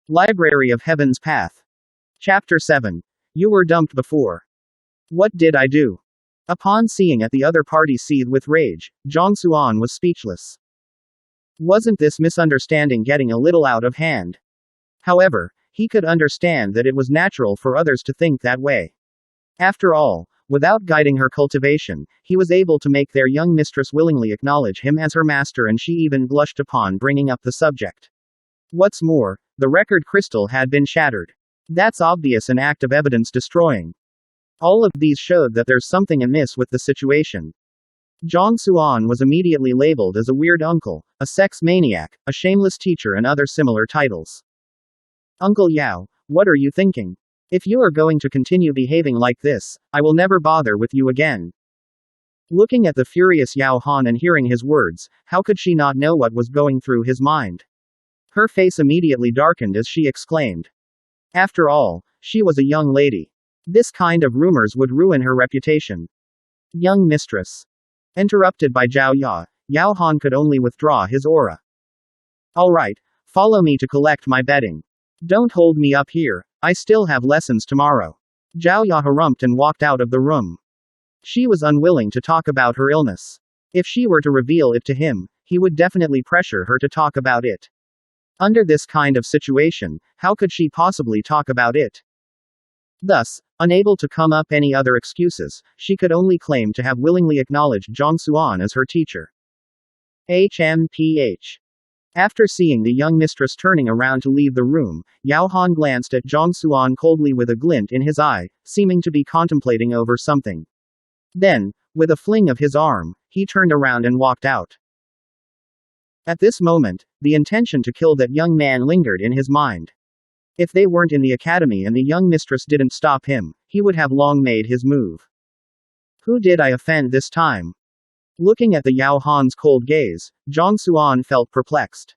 Library of Heaven's Path. Chapter 7. You were dumped before. What did I do? Upon seeing at the other party seethe with rage, Zhang Xuan was speechless. Wasn't this misunderstanding getting a little out of hand? However, he could understand that it was natural for others to think that way. After all, without guiding her cultivation, he was able to make their young mistress willingly acknowledge him as her master, and she even blushed upon bringing up the subject. What's more, the record crystal had been shattered. That's obvious, an act of evidence destroying. All of these showed that there's something amiss with the situation. Zhang Xuan was immediately labeled as a weird uncle, a sex maniac, a shameless teacher, and other similar titles. Uncle Yao, what are you thinking? If you are going to continue behaving like this, I will never bother with you again. Looking at the furious Yao Han and hearing his words, how could she not know what was going through his mind? Her face immediately darkened as she exclaimed. After all, she was a young lady. This kind of rumors would ruin her reputation. Young mistress. Interrupted by Zhao Ya, Yao Han could only withdraw his aura. Alright, follow me to collect my bedding. Don't hold me up here, I still have lessons tomorrow. Zhao Ya harumphed and walked out of the room. She was unwilling to talk about her illness. If she were to reveal it to him, he would definitely pressure her to talk about it. Under this kind of situation, how could she possibly talk about it? Thus, unable to come up any other excuses, she could only claim to have willingly acknowledged Zhang Xuan as her teacher. HMPH. After seeing the young mistress turning around to leave the room, Yao Han glanced at Zhang Xuan coldly with a glint in his eye, seeming to be contemplating over something. Then, with a fling of his arm, he turned around and walked out. At this moment, the intention to kill that young man lingered in his mind. If they weren't in the academy and the young mistress didn't stop him, he would have long made his move. Who did I offend this time? Looking at the Yao Han's cold gaze, Zhang Xuan felt perplexed.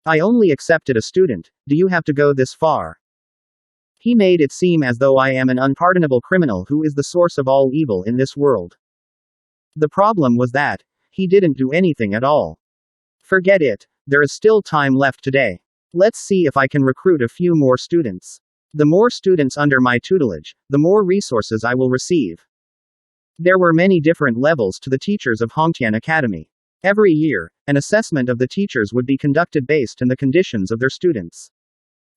I only accepted a student, do you have to go this far? He made it seem as though I am an unpardonable criminal who is the source of all evil in this world. The problem was that he didn't do anything at all. Forget it, there is still time left today. Let's see if I can recruit a few more students. The more students under my tutelage, the more resources I will receive. There were many different levels to the teachers of Haotian Academy. Every year, an assessment of the teachers would be conducted based on the conditions of their students.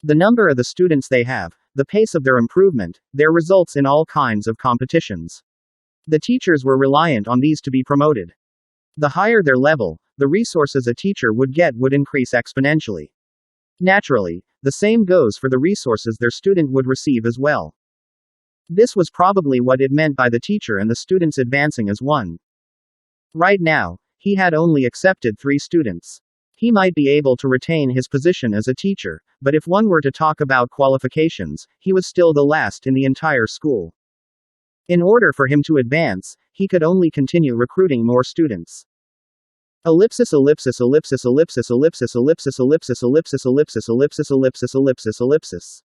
The number of the students they have, the pace of their improvement, their results in all kinds of competitions. The teachers were reliant on these to be promoted. The higher their level, the resources a teacher would get would increase exponentially. Naturally, the same goes for the resources their student would receive as well. This was probably what it meant by the teacher and the students advancing as one. Right now, he had only accepted 3 students. He might be able to retain his position as a teacher, but if one were to talk about qualifications, he was still the last in the entire school. In order for him to advance, he could only continue recruiting more students. Ellipsis ellipsis ellipsis ellipsis ellipsis ellipsis ellipsis ellipsis ellipsis ellipsis ellipsis ellipsis ellipsis.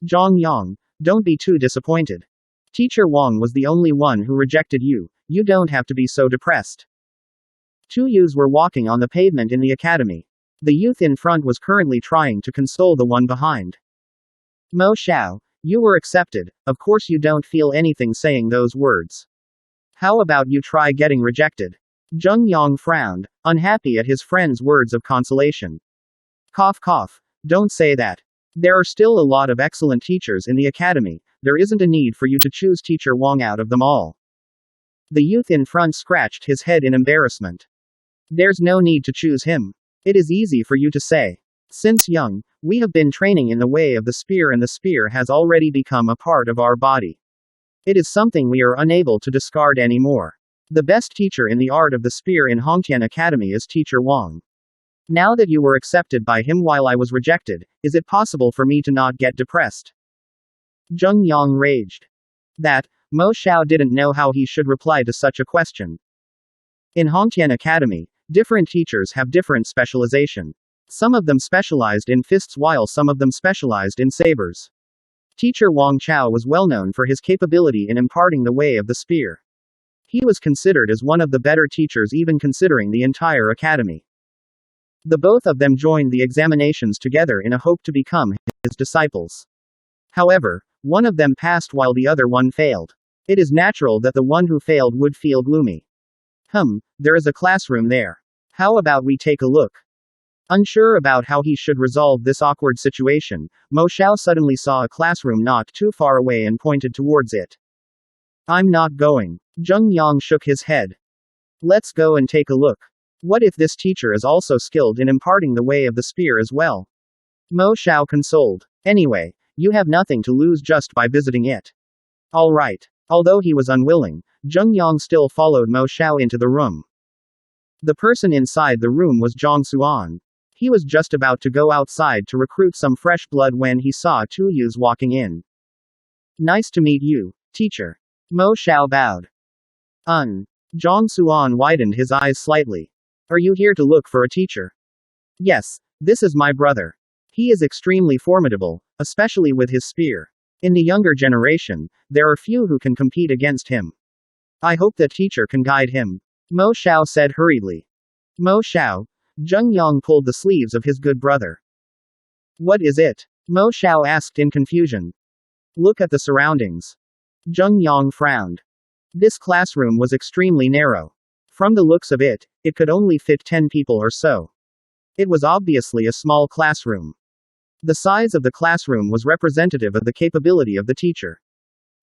Zhang Yang, don't be too disappointed. Teacher Wang was the only one who rejected you, you don't have to be so depressed. 2 youths were walking on the pavement in the academy. The youth in front was currently trying to console the one behind. Mo Xiao, you were accepted, of course you don't feel anything saying those words. How about you try getting rejected? Zheng Yang frowned, unhappy at his friend's words of consolation. Cough cough, don't say that. There are still a lot of excellent teachers in the academy, there isn't a need for you to choose teacher Wang out of them all. The youth in front scratched his head in embarrassment. There's no need to choose him. It is easy for you to say. Since young, we have been training in the way of the spear, and the spear has already become a part of our body. It is something we are unable to discard anymore. The best teacher in the art of the spear in Haotian Academy is teacher Wang. Now that you were accepted by him while I was rejected, is it possible for me to not get depressed? Zheng Yang raged. That, Mo Xiao didn't know how he should reply to such a question. In Haotian Academy, different teachers have different specialization. Some of them specialized in fists while some of them specialized in sabers. Teacher Wang Chao was well known for his capability in imparting the way of the spear. He was considered as one of the better teachers even considering the entire academy. The both of them joined the examinations together in a hope to become his disciples. However, one of them passed while the other one failed. It is natural that the one who failed would feel gloomy. There is a classroom there. How about we take a look? Unsure about how he should resolve this awkward situation, Mo Xiao suddenly saw a classroom not too far away and pointed towards it. I'm not going. Zheng Yang shook his head. Let's go and take a look. What if this teacher is also skilled in imparting the way of the spear as well? Mo Xiao consoled. Anyway, you have nothing to lose just by visiting it. All right. Although he was unwilling, Zheng Yang still followed Mo Xiao into the room. The person inside the room was Zhang Xuan. He was just about to go outside to recruit some fresh blood when he saw two youths walking in. Nice to meet you, teacher. Mo Xiao bowed. Zhang Xuan widened his eyes slightly. Are you here to look for a teacher? Yes, this is my brother. He is extremely formidable, especially with his spear. In the younger generation, there are few who can compete against him. I hope that teacher can guide him. Mo Xiao said hurriedly. Mo Xiao? Zheng Yang pulled the sleeves of his good brother. What is it? Mo Xiao asked in confusion. Look at the surroundings. Zheng Yang frowned. This classroom was extremely narrow. From the looks of it, it could only fit 10 people or so. It was obviously a small classroom. The size of the classroom was representative of the capability of the teacher.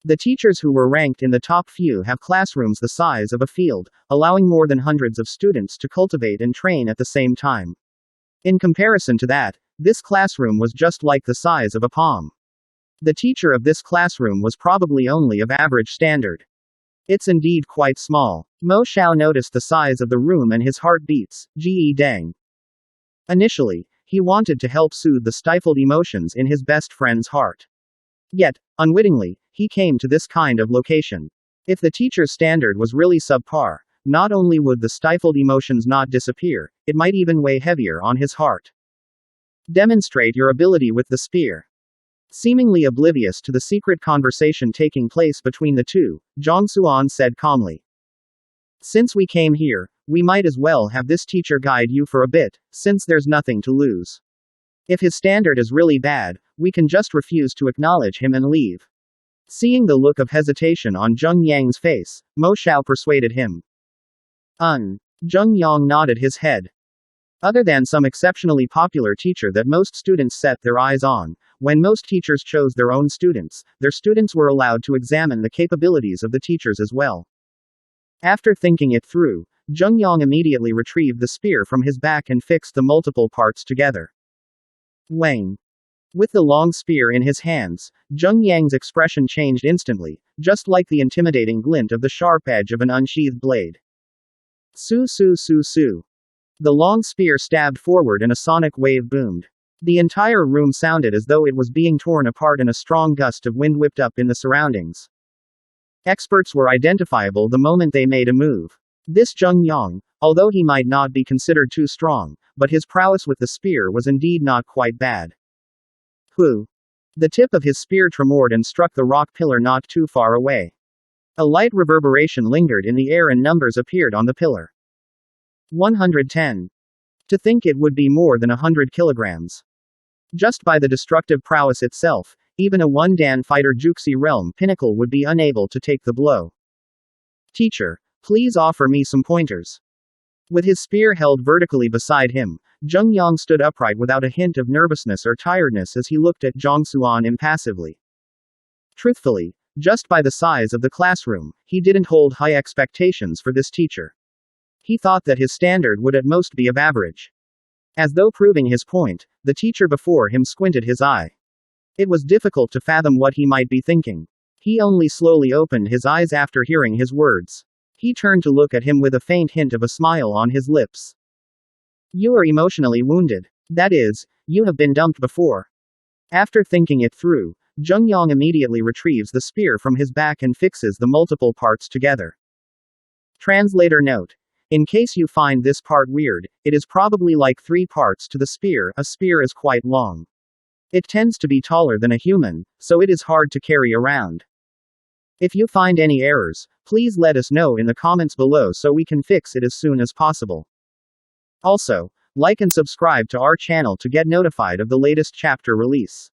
The teachers who were ranked in the top few have classrooms the size of a field, allowing more than hundreds of students to cultivate and train at the same time. In comparison to that, this classroom was just like the size of a palm. The teacher of this classroom was probably only of average standard. It's indeed quite small. Mo Xiao noticed the size of the room and his heart beats. Ji Dang. Initially, he wanted to help soothe the stifled emotions in his best friend's heart. Yet, unwittingly, he came to this kind of location. If the teacher's standard was really subpar, not only would the stifled emotions not disappear, it might even weigh heavier on his heart. Demonstrate your ability with the spear. Seemingly oblivious to the secret conversation taking place between the two, Zhang Xuan said calmly. Since we came here, we might as well have this teacher guide you for a bit, since there's nothing to lose. If his standard is really bad, we can just refuse to acknowledge him and leave. Seeing the look of hesitation on Zheng Yang's face, Mo Xiao persuaded him. Zheng Yang nodded his head. Other than some exceptionally popular teacher that most students set their eyes on, when most teachers chose their own students, their students were allowed to examine the capabilities of the teachers as well. After thinking it through, Zheng Yang immediately retrieved the spear from his back and fixed the multiple parts together. Wang. With the long spear in his hands, Zheng Yang's expression changed instantly, just like the intimidating glint of the sharp edge of an unsheathed blade. Su su su su. The long spear stabbed forward and a sonic wave boomed. The entire room sounded as though it was being torn apart and a strong gust of wind whipped up in the surroundings. Experts were identifiable the moment they made a move. This Zheng Yang, although he might not be considered too strong, but his prowess with the spear was indeed not quite bad. Hu. The tip of his spear tremored and struck the rock pillar not too far away. A light reverberation lingered in the air and numbers appeared on the pillar. 110. To think it would be more than 100 kilograms. Just by the destructive prowess itself, even a one-dan fighter Juxi realm pinnacle would be unable to take the blow. Teacher, please offer me some pointers. With his spear held vertically beside him, Zheng Yang stood upright without a hint of nervousness or tiredness as he looked at Zhang Xuan impassively. Truthfully, just by the size of the classroom, he didn't hold high expectations for this teacher. He thought that his standard would at most be of average. As though proving his point, the teacher before him squinted his eye. It was difficult to fathom what he might be thinking. He only slowly opened his eyes after hearing his words. He turned to look at him with a faint hint of a smile on his lips. You are emotionally wounded. That is, you have been dumped before. After thinking it through, Zheng Yang immediately retrieves the spear from his back and fixes the multiple parts together. Translator note. In case you find this part weird, it is probably like 3 parts to the spear. A spear is quite long. It tends to be taller than a human, so it is hard to carry around. If you find any errors, please let us know in the comments below so we can fix it as soon as possible. Also, Like and subscribe to our channel to get notified of the latest chapter release.